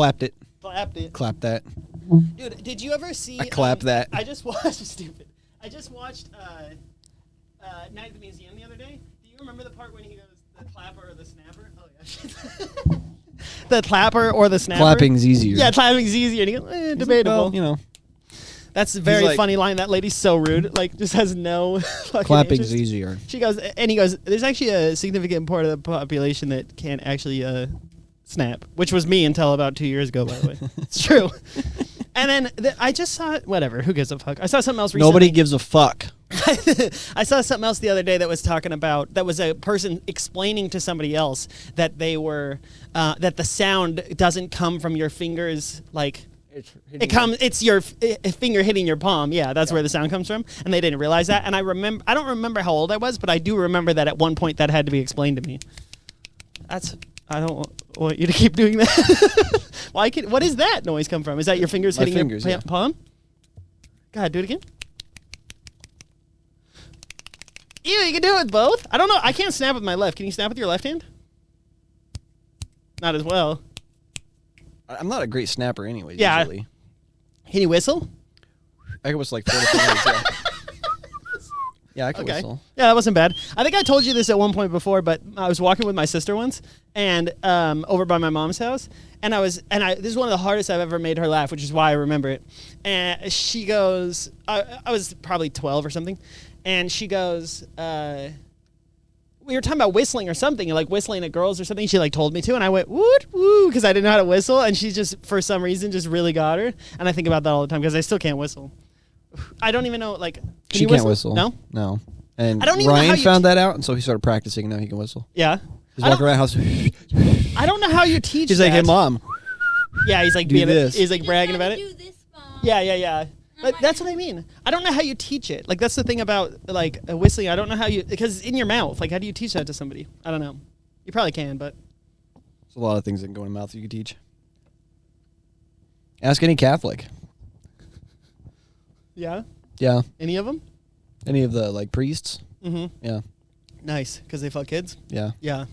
clapped it. Clapped it. Clap that. Dude, did you ever see... I clapped that. I just watched... Stupid. I just watched Night at the Museum the other day. Do you remember the part when he goes, the clapper or the snapper? Oh, yeah. The clapper or the snapper? Clapping's easier. Yeah, clapping's easier. And he goes, debatable. Well, you know. That's a very like- funny line. That lady's so rude. Like, just has no fucking Clapping's interest. easier. She goes, and he goes, there's actually a significant part of the population that can't actually snap, which was me until about 2 years ago, by the way. It's true. And then I just saw, whatever, who gives a fuck? I saw something else recently. Nobody gives a fuck. I saw something else the other day that was talking about, that was a person explaining to somebody else that they were, that the sound doesn't come from your fingers, like, it's your finger hitting your palm. Yeah, that's where the sound comes from. And they didn't realize that. And I don't remember how old I was, but I do remember that at one point that had to be explained to me. I don't want you to keep doing that. What is that noise come from? Is that your fingers hitting your palm? Go ahead, do it again. Ew, you can do it with both? I don't know. I can't snap with my left. Can you snap with your left hand? Not as well. I'm not a great snapper anyway, Yeah. usually. Can you whistle? I can whistle like 4 different ways, yeah. Yeah, I can whistle. Yeah, that wasn't bad. I think I told you this at one point before, but I was walking with my sister once, and over by my mom's house, and this is one of the hardest I've ever made her laugh, which is why I remember it. And she goes, I was probably 12 or something, and she goes, we were talking about whistling or something, like whistling at girls or something. She like told me to, and I went woot woo because I didn't know how to whistle, and she just for some reason just really got her. And I think about that all the time because I still can't whistle. I don't even know like. She can't whistle. No. And I don't even know how Ryan you found that out, and so he started practicing. And now he can whistle. Yeah. He's walking around the house. I don't know how you teach. He's that. like, "Hey, mom." Yeah, he's like Do this. He's like bragging about it. Do this, Mom. Yeah. But that's what I mean. I don't know how you teach it. Like that's the thing about like whistling. I don't know how you because in your mouth. Like how do you teach that to somebody? I don't know. You probably can, but There's a lot of things that can go in the mouth you can teach. Ask any Catholic. yeah. Yeah. Any of them? Any of the like priests. Mm-hmm. Yeah. Nice, because they fuck kids. Yeah. Yeah.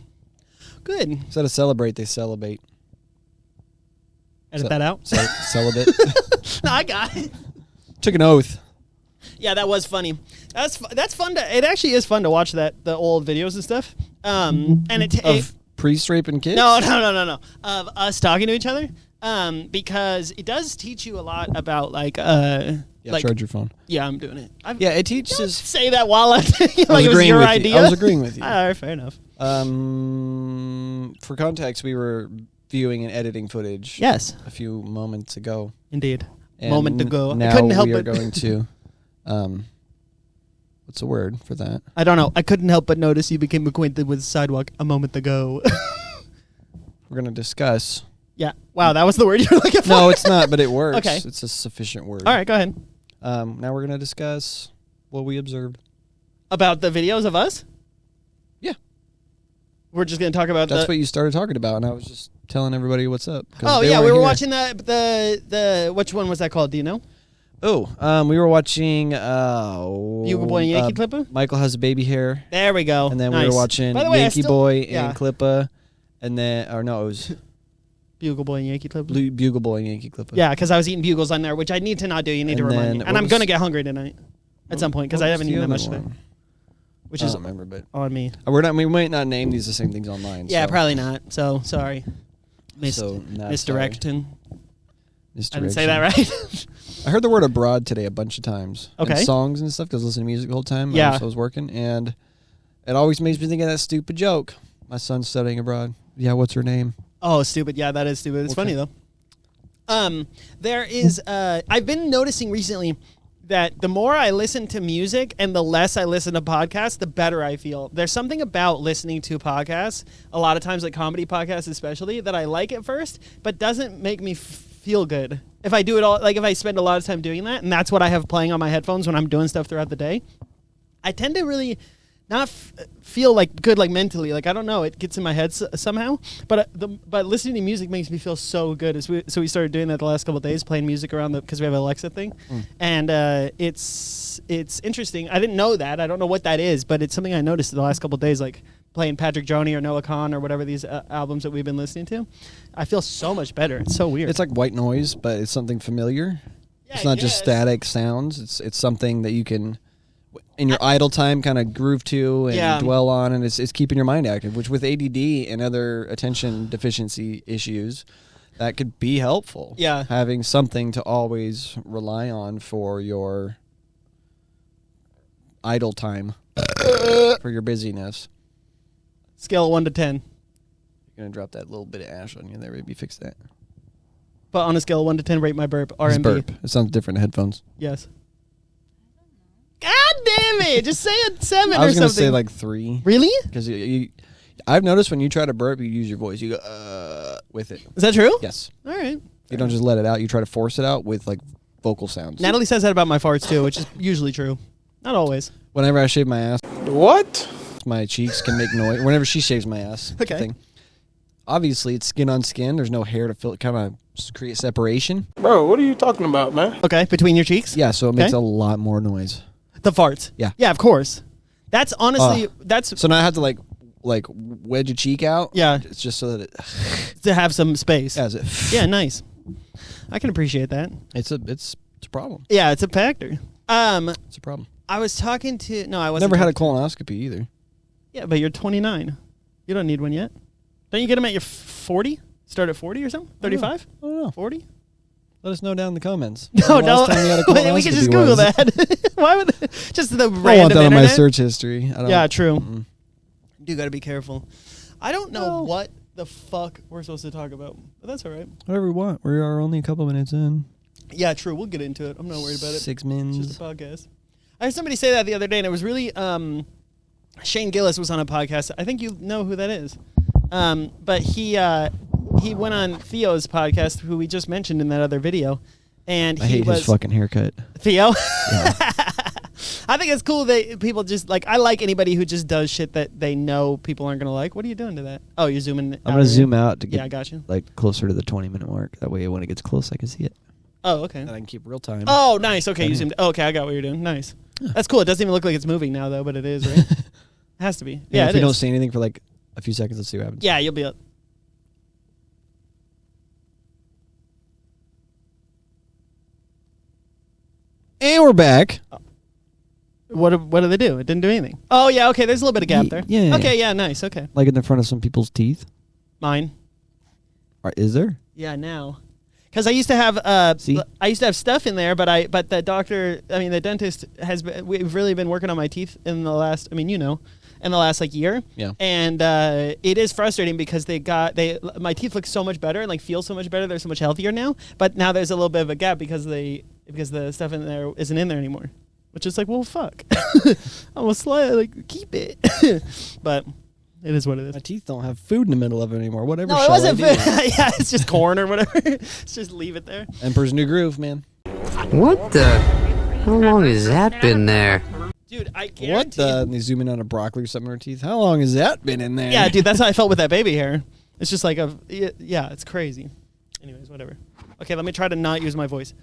Good. Instead of celebrate, they celebrate. Edit that out. Celibate. No, I got it. Took an oath. Yeah, that was funny. That's fun to. It actually is fun to watch the old videos and stuff. And Of priests raping kids? No. Of us talking to each other. Because it does teach you a lot about like charge your phone. Yeah, I'm doing it. Yeah, it teaches. Say that while I'm like it was agreeing your with you. idea. I was agreeing with you. All right, fair enough. For context, we were viewing and editing footage. Yes, a few moments ago. Indeed. And Moment ago. Now I couldn't help we are but going to. What's the word for that? I don't know. I couldn't help but notice you became acquainted with the sidewalk a moment ago. We're going to discuss. Yeah. Wow, that was the word you were looking for. No, it's not, but it works. Okay. It's a sufficient word. All right, go ahead. Now we're going to discuss what we observed. About the videos of us? Yeah. We're just going to talk about That's what you started talking about, and I was just telling everybody what's up. Oh, yeah, we were watching the which one was that called? Do you know? Oh, we were watching Bugle Boy and Yankee Clippa? Michael Has a Baby Hair. There we go. And then Nice. we were watching By the way, Yankee Boy and Clippa. And then, it was Bugle Boy and Yankee Clippa. Bugle Boy and Yankee Clippa. Yeah, because I was eating bugles on there, which I need to not do. You need to remind me. And I'm going to get hungry tonight at some point because I haven't eaten that much today. Which is I don't remember, but on me. We might not name these the same things online. Yeah, so. probably not. So, sorry. Misdirection. I didn't say that right. I heard the word abroad today a bunch of times. Okay. In songs and stuff, because I was listening to music the whole time. Yeah. I was working, and it always makes me think of that stupid joke. My son's studying abroad. Yeah, what's her name? Oh, stupid. Yeah, that is stupid. It's funny, though. There is, I've been noticing recently that the more I listen to music and the less I listen to podcasts, the better I feel. There's something about listening to podcasts, a lot of times like comedy podcasts especially, that I like at first, but doesn't make me feel good. If I do it all, like if I spend a lot of time doing that, and that's what I have playing on my headphones when I'm doing stuff throughout the day, I tend to really not feel like good, like mentally. Like I don't know, it gets in my head somehow. But but listening to music makes me feel so good. So we started doing that the last couple of days, playing music around because we have an Alexa thing, and it's interesting. I didn't know that. I don't know what that is, but it's something I noticed the last couple of days. Like playing Patrick Joni or Noah Kahan or whatever these albums that we've been listening to, I feel so much better. It's so weird. It's like white noise, but it's something familiar. Yeah, It's not just static sounds. It's something that you can, in your idle time, kind of groove to and dwell on, and it's keeping your mind active. Which with ADD and other attention deficiency issues, that could be helpful. Yeah, having something to always rely on for your idle time, for your busyness. Scale of 1 to 10. You're gonna drop that little bit of ash on you there. Maybe fix that. But on a scale of 1 to 10, rate my burp. It's RMB. burp. It sounds different in headphones. Yes. God damn it! Just say a 7 or something. I was gonna say like 3. Really? Because I've noticed when you try to burp, you use your voice. You go with it. Is that true? Yes. All right. You don't just let it out. You try to force it out with like vocal sounds. Natalie says that about my farts too, which is usually true. Not always. Whenever I shave my ass, What? my cheeks can make noise. Whenever she shaves my ass, Okay. thing. Obviously, it's skin on skin. There's no hair to fill. Kind of create separation. Bro, what are you talking about, man? Okay, between your cheeks? Yeah, so it makes Okay. a lot more noise. The farts. Yeah. Yeah, of course. That's honestly, that's So now I have to like wedge a cheek out. Yeah. It's just so that it to have some space. has it. Yeah, nice. I can appreciate that. It's a problem. Yeah, it's a factor. It's a problem. I was talking to, no, I wasn't. Never had a talking- colonoscopy either. Yeah, but you're 29. You don't need one yet. Don't you get them at your 40? Start at 40 or something? 35? I don't know. 40? Let us know down in the comments. No, When the last no. time you had a We can just colonoscopy Google was. that. Why would just the I don't random want that on my internet? search history. I don't, Yeah, true. Mm-mm. You got to be careful. I don't know Well- what the fuck we're supposed to talk about, but that's all right. Whatever we want. We are only a couple minutes in. Yeah, true. We'll get into it. I'm not worried about it. 6 It's mins. just a podcast. I heard somebody say that the other day, and it was really Shane Gillis was on a podcast. I think you know who that is. But he went on Theo's podcast, who we just mentioned in that other video, and I he hate was his fucking haircut. Theo. Yeah. I think it's cool that people just like. I like anybody who just does shit that they know people aren't gonna like. What are you doing to that? Oh, you're zooming. I'm gonna zoom out to Yeah, I get got you. like closer to the 20-minute mark. That way, when it gets close, I can see it. Oh, okay. And I can keep real time. Oh, nice. Okay, you Mhm. zoomed. Okay, I got what you're doing. Nice. That's cool. It doesn't even look like it's moving now, though, but it is, right? It has to be. Yeah, if it we don't is. say anything for like a few seconds, let's see what happens. Yeah, you'll be up. And we're back. What do they do? It didn't do anything. Oh, yeah, okay, there's a little bit of gap there. Yeah. Okay, yeah, nice, okay. Like in the front of some people's teeth. Mine. Is there? Yeah, now. Because I used to have See? I used to have stuff in there, but the doctor, I mean the dentist we've really been working on my teeth in the last, I mean, in the last like year. Yeah. And it is frustrating because my teeth look so much better and like feel so much better. They're so much healthier now. But now there's a little bit of a gap because the stuff in there isn't in there anymore. Which is like, well, fuck. I'm a keep it. But it is what it is. My teeth don't have food in the middle of it anymore. Whatever. No, it shall I wasn't do? food. Yeah, it's just corn or whatever. Let's just leave it there. Emperor's New Groove, man. What the? How long has that been there? Dude, I What guarantee. the? And they zoom in on a broccoli or something in her teeth. How long has that been in there? Yeah, dude, that's how I felt with that baby hair. It's just like yeah, it's crazy. Anyways, whatever. Okay, let me try to not use my voice.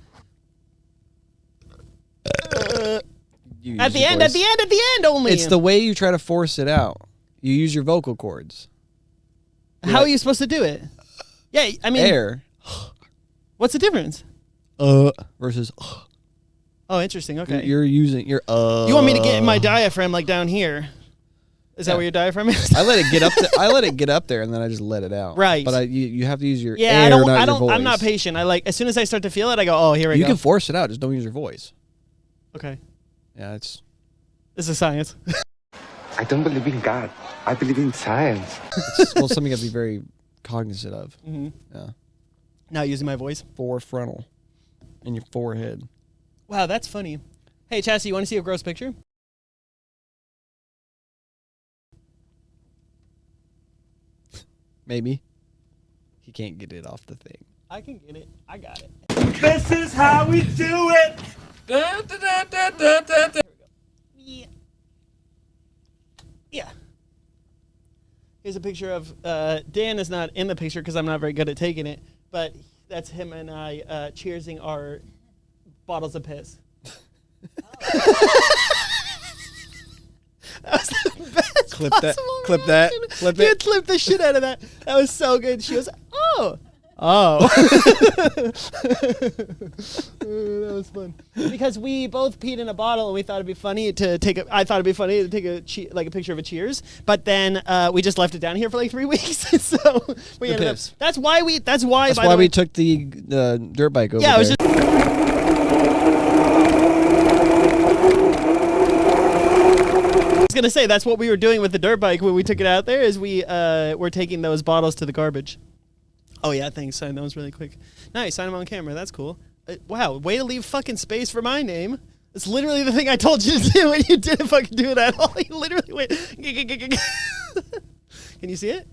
You use At the your end, voice. at the end only. It's the way you try to force it out. You use your vocal cords. How are you supposed to do it? Yeah, I mean, Air. what's the difference? Versus. Oh, interesting. Okay. You're using your. You want me to get my diaphragm like down here? Is that Yeah. where your diaphragm is? I let it get up. I let it get up there, and then I just let it out. Right. But you have to use your yeah, air, I don't. not I your don't. voice. I'm not patient. I like as soon as I start to feel it, I go, oh, here we You go. can force it out. Just don't use your voice. Okay. Yeah, it's. This is science. I don't believe in God. I believe in science. Well, something you have to be very cognizant of. Mm-hmm. Yeah. Not using my voice. Forefrontal. In your forehead. Wow, that's funny. Hey, Chassie, you want to see a gross picture? Maybe. He can't get it off the thing. I can get it. I got it. This is how we do it. Yeah. Yeah. Here's a picture of Dan is not in the picture because I'm not very good at taking it, but that's him and I cheersing our bottles of piss. That was the best Clip that. possible Clip that. Clip You it. clipped the shit out of that. That was so good. She was, oh. Oh. That was fun. Because we both peed in a bottle and we thought it'd be funny to take a, I thought it'd be funny to take a picture of a Cheers, but then we just left it down here for like 3 weeks. So we ended up, that's why we took the dirt bike over there. it was just I was gonna say that's what we were doing with the dirt bike when we took it out there is we were taking those bottles to the garbage. Oh yeah, thanks. Sign those really quick. Nice, sign them on camera. That's cool. Wow, way to leave fucking space for my name. It's literally the thing I told you to do, and you didn't fucking do it at all. You literally went. Can you see it?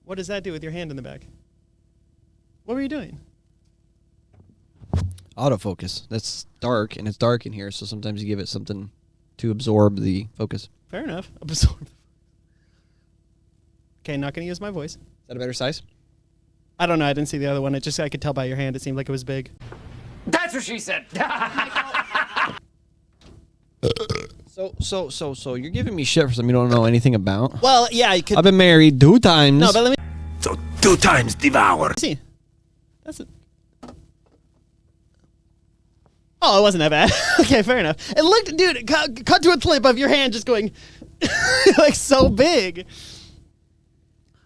What does that do with your hand in the back? What were you doing? Autofocus. That's dark, and it's dark in here, so sometimes you give it something to absorb the focus. Fair enough. Absorb. Okay, not gonna use my voice. Is that a better size? I don't know. I didn't see the other one. I could tell by your hand. It seemed like it was big. That's what she said. So you're giving me shit for something you don't know anything about? Well, yeah, you could. I've been married 2 times. No, but let me So 2 times devour. see. That's it. Oh, it wasn't that bad. Okay, fair enough. It looked, dude. Cut to a clip of your hand just going like so big.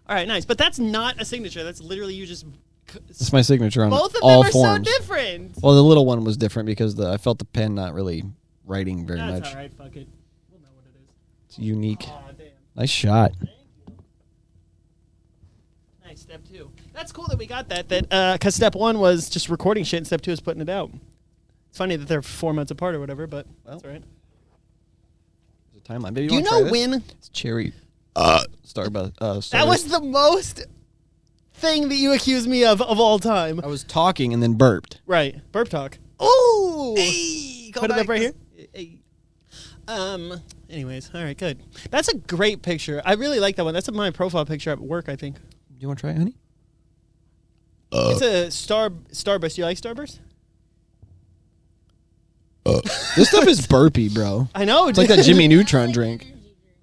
All right, nice. But that's not a signature. That's literally you just. It's my signature on Both of all them are forms. so different. Well, the little one was different because I felt the pen not really writing very That's much. all right. Fuck it. We'll know what it is. It's unique. Aw, damn. Nice shot. Nice. Step 2. That's cool that we got that. Because step 1 was just recording shit, and step 2 is putting it out. It's funny that they're 4 months apart or whatever, but that's all right. There's a timeline. Baby, Do you wanna try know this? when? It's cherry. Starburst. That was the most thing that you accused me of all time. I was talking and then burped. Right. Burp talk. Ooh. Hey, Put it up right here. Anyways, all right, good. That's a great picture. I really like that one. That's my profile picture at work, I think. Do you want to try it, honey? It's a Starburst. Do you like Starburst? This stuff is burpy, bro. I know. It's like that Jimmy Neutron drink.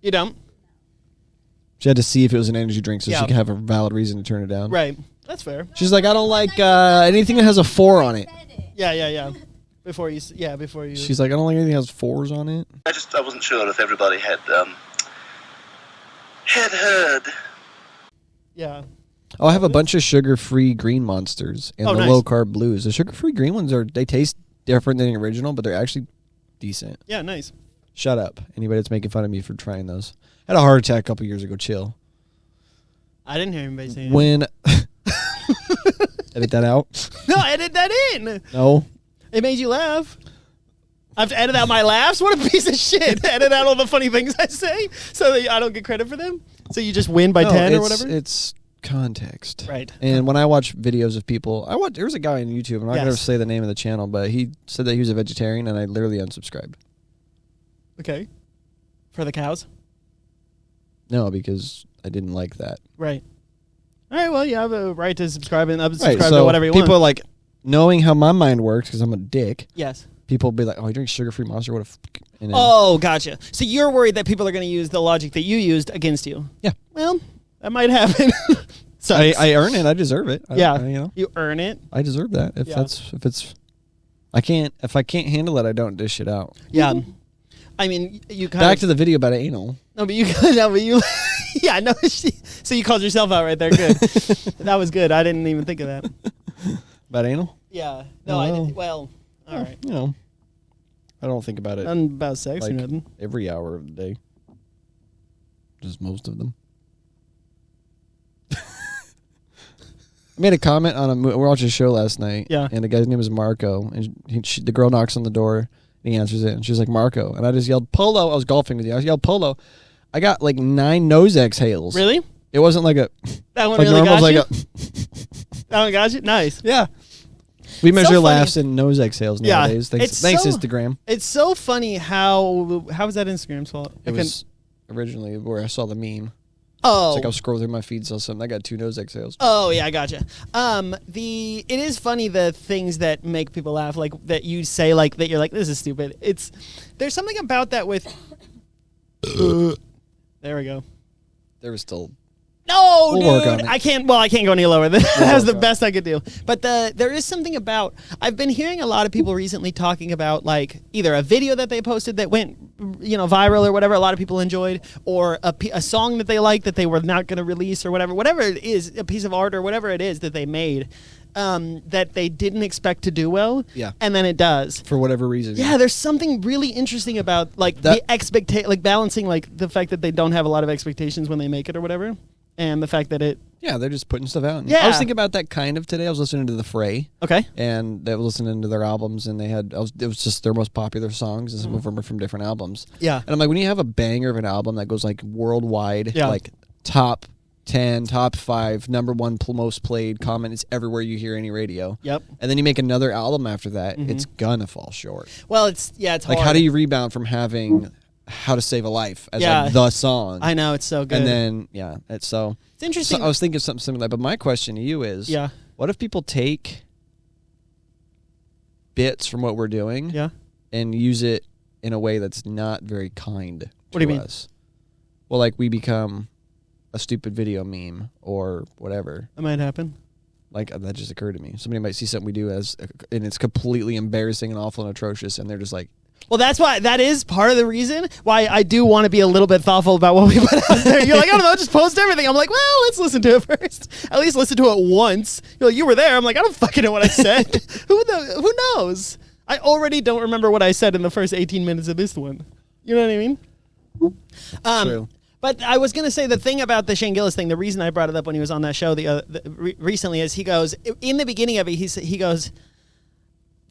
You don't? She had to see if it was an energy drink so Yeah. she could have a valid reason to turn it down. Right. That's fair. She's like, I don't like anything that has a 4 on it. Yeah. Before you. She's like, I don't like anything that has 4s on it. I wasn't sure if everybody had heard. Yeah. Oh, I have a bunch of sugar-free green monsters and Oh, the nice. low-carb blues. The sugar-free green ones they taste different than the original, but they're actually decent. Yeah. Nice. Shut up. Anybody that's making fun of me for trying those. I had a heart attack a couple years ago. Chill. I didn't hear anybody saying. When edit that out. No, edit that in. No. It made you laugh. I have to edit out my laughs? What a piece of shit. Edit out all the funny things I say so that I don't get credit for them? So you just win by 10 or whatever? It's context. Right. And when I watch videos of people, there's a guy on YouTube, I'm not going to Yes. say the name of the channel, but he said that he was a vegetarian, and I literally unsubscribed. Okay. For the cows? No, because I didn't like that. Right. All right, well, you have a right to subscribe and unsubscribe Right, to so whatever you people want. like, knowing how my mind works, because I'm a dick, Yes. people will be like, oh, you drink sugar-free Monster? What a and then, Oh, gotcha. So you're worried that people are going to use the logic that you used against you? Yeah. Well, that might happen. So I earn it. I deserve it. Yeah. You earn it. I deserve that. If Yeah. if I can't handle it, I don't dish it out. Yeah. I mean, you kind Back of... to the video about anal. No, but you... yeah, no. So you called yourself out right there. Good. That was good. I didn't even think of that. About anal? Yeah. No, Oh. I didn't. Well, all right. You know, I don't think about it Nothing about sex or like nothing. every hour of the day. Just most of them. I made a comment on we were watching a show last night. Yeah. And the guy's name is Marco, and the girl knocks on the door, and he answers it, and she's like, Marco, and I just yelled Polo. I was golfing with you. I yelled Polo. I got like 9 nose exhales. Really? It wasn't like a That one like really normal. got It you? was like That one got you? Nice. yeah. We measure funny. laughs and nose exhales Yeah. nowadays. Thanks, It's thanks so- Instagram. It's so funny how was that Instagram's fault? It was originally where I saw the meme. Oh. It's like I was scrolling through my feed, saw something. I got 2 nose exhales. Oh yeah, I gotcha. It is funny the things that make people laugh, like that you say, like that you're like, this is stupid. There's something about that with There we go. There was still. No, We'll work on dude, it. I can't. Well, I can't go any lower. That was the best I could do. But there is something about. I've been hearing a lot of people recently talking about like either a video that they posted that went, viral or whatever. A lot of people enjoyed, or a song that they liked that they were not going to release or whatever it is, a piece of art or whatever it is that they made, that they didn't expect to do well. Yeah. And then it does. For whatever reason. Yeah, there's something really interesting about like the like balancing like the fact that they don't have a lot of expectations when they make it or whatever. And the fact that Yeah, they're just putting stuff out. Yeah. I was thinking about that kind of today. I was listening to The Fray. Okay. And I was listening to their albums, and it was just their most popular songs, and some of them are from different albums. Yeah. And I'm like, when you have a banger of an album that goes like worldwide, Yeah. like top 10, top 5, number 1 most played, comment is everywhere you hear any radio. Yep. And then you make another album after that, it's gonna fall short. Well, it's hard. Like, how do you rebound from having How to Save a Life as Yeah. like the song? I know, it's so good. And then, it's so... It's interesting. So I was thinking something similar, but my question to you is, Yeah. what if people take bits from what we're doing Yeah. and use it in a way that's not very kind to What do you mean? us? Well, like we become a stupid video meme or whatever. That might happen. Like that just occurred to me. Somebody might see something we do and it's completely embarrassing and awful and atrocious, and they're just like, Well, that is part of the reason why I do want to be a little bit thoughtful about what we put out there. You're like, I don't know, just post everything. I'm like, well, let's listen to it first. At least listen to it once. You're like, you were there. I'm like, I don't fucking know what I said. Who knows? I already don't remember what I said in the first 18 minutes of this one. You know what I mean? true. But I was going to say the thing about the Shane Gillis thing, the reason I brought it up when he was on that show recently is he goes, in the beginning of it, he goes,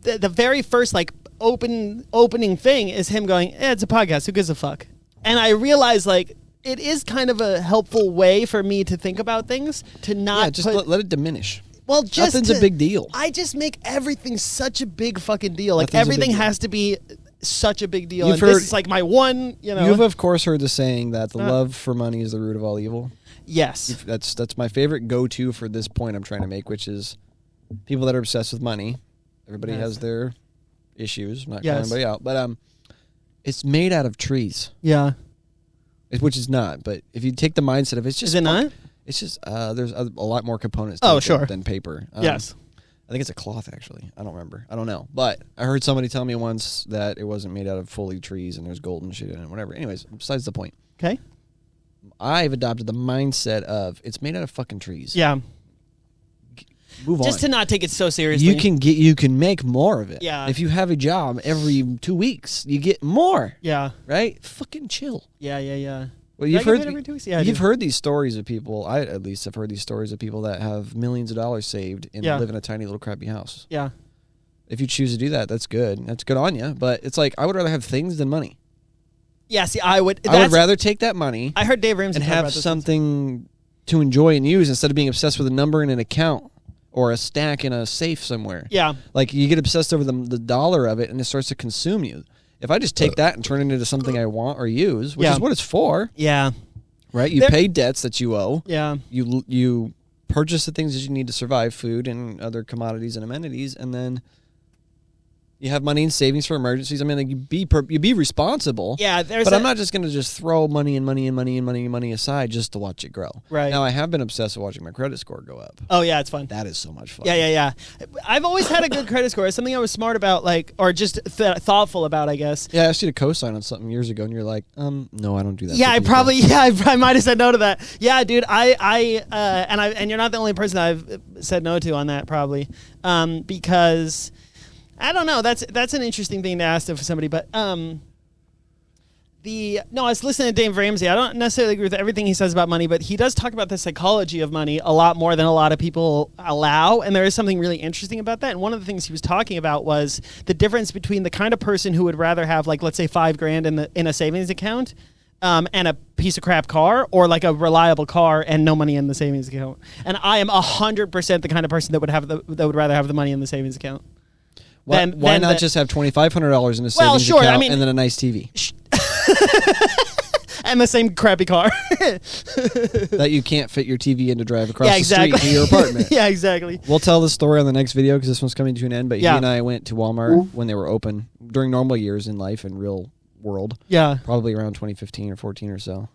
the very first like opening thing is him going, it's a podcast, who gives a fuck? And I realized like it is kind of a helpful way for me to think about things, to not just let it diminish. well, just Nothing's a big deal. I just make everything such a big fucking deal. Like Nothing's a big everything deal. has to be such a big deal. You've And this heard- is like my one, You've of course heard the saying that the love for money is the root of all evil. yes. That's my favorite go-to for this point I'm trying to make, which is people that are obsessed with money. Everybody has their issues. I'm not calling anybody out, but it's made out of trees, Yeah. which is not. But if you take the mindset of it's just Is it not? It's just there's a lot more components to Oh, it sure. than paper. Yes. I think it's a cloth, actually. I don't remember. I don't know. But I heard somebody tell me once that it wasn't made out of fully trees and there's gold and shit in it, whatever. Anyways, besides the point. Okay. I've adopted the mindset of it's made out of fucking trees. Yeah. Move on. Just to not take it so seriously. You can make more of it. Yeah. If you have a job every 2 weeks, you get more. Yeah. Right? Fucking chill. Yeah. Well, Do I you've get heard paid every 2 weeks? Yeah, I you've do. heard these stories of people. I at least have heard these stories of people that have millions of dollars saved and Yeah. live in a tiny little crappy house. Yeah. If you choose to do that, that's good. That's good on you. But it's like I would rather have things than money. Yeah, see, I would rather take that money I heard Dave Ramsey and talk have about this something to enjoy and use instead of being obsessed with a number in an account or a stack in a safe somewhere. Yeah. Like you get obsessed over the dollar of it and it starts to consume you. If I just take that and turn it into something I want or use, which Yeah. is what it's for, Yeah. right? You pay debts that you owe. Yeah. You purchase the things that you need to survive, food and other commodities and amenities, and then you have money in savings for emergencies. I mean, like you be responsible. Yeah, but I'm not just going to just throw money aside just to watch it grow. Right. Now, I have been obsessed with watching my credit score go up. Oh yeah, it's fun. That is so much fun. Yeah. I've always had a good credit score. It's something I was smart about, like, or just thoughtful about, I guess. Yeah, I asked you to co-sign on something years ago, and you're like, no, I don't do that. Yeah, for people." I might have said no to that. Yeah, dude, and you're not the only person I've said no to on that, probably, because I don't know. That's an interesting thing to ask of somebody, but I was listening to Dave Ramsey. I don't necessarily agree with everything he says about money, but he does talk about the psychology of money a lot more than a lot of people allow, and there is something really interesting about that. And one of the things he was talking about was the difference between the kind of person who would rather have, like, let's say $5,000 in a savings account, and a piece of crap car, or like a reliable car and no money in the savings account. And I am 100% the kind of person that would rather have the money in the savings account. Why not just have $2,500 in a savings sure, account I mean- and then a nice TV And the same crappy car. that you can't fit your TV in to drive across Yeah, the exactly. street to your apartment? Yeah, exactly. We'll tell the story on the next video because this one's coming to an end. But Yeah. he and I went to Walmart when they were open during normal years in life and real world, Yeah. probably around 2015 or 14 or so.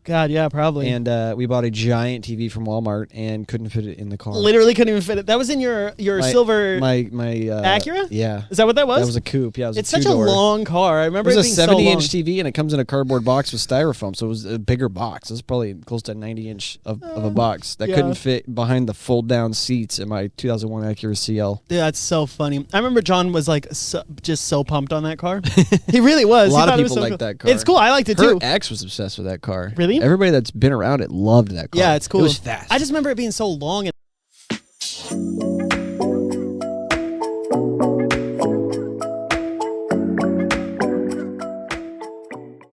God, yeah, probably. And we bought a giant TV from Walmart and couldn't fit it in the car. Literally couldn't even fit it. That was in your silver my Acura? Yeah. Is that what that was? That was a coupe. Yeah, it was it's a such a two-door. long car. I remember It it was being a 70-inch so long. TV, and it comes in a cardboard box with styrofoam, so it was a bigger box. It was probably close to 90-inch of a box that yeah. couldn't fit behind the fold-down seats in my 2001 Acura CL. Dude, that's so funny. I remember John was like just so pumped on that car. He really was. A lot He of thought it was people so liked cool. that car. It's cool. I liked it Her too. ex was obsessed with that car. Really? Everybody that's been around it loved that car. Yeah, it's cool. It was fast. I just remember it being so long and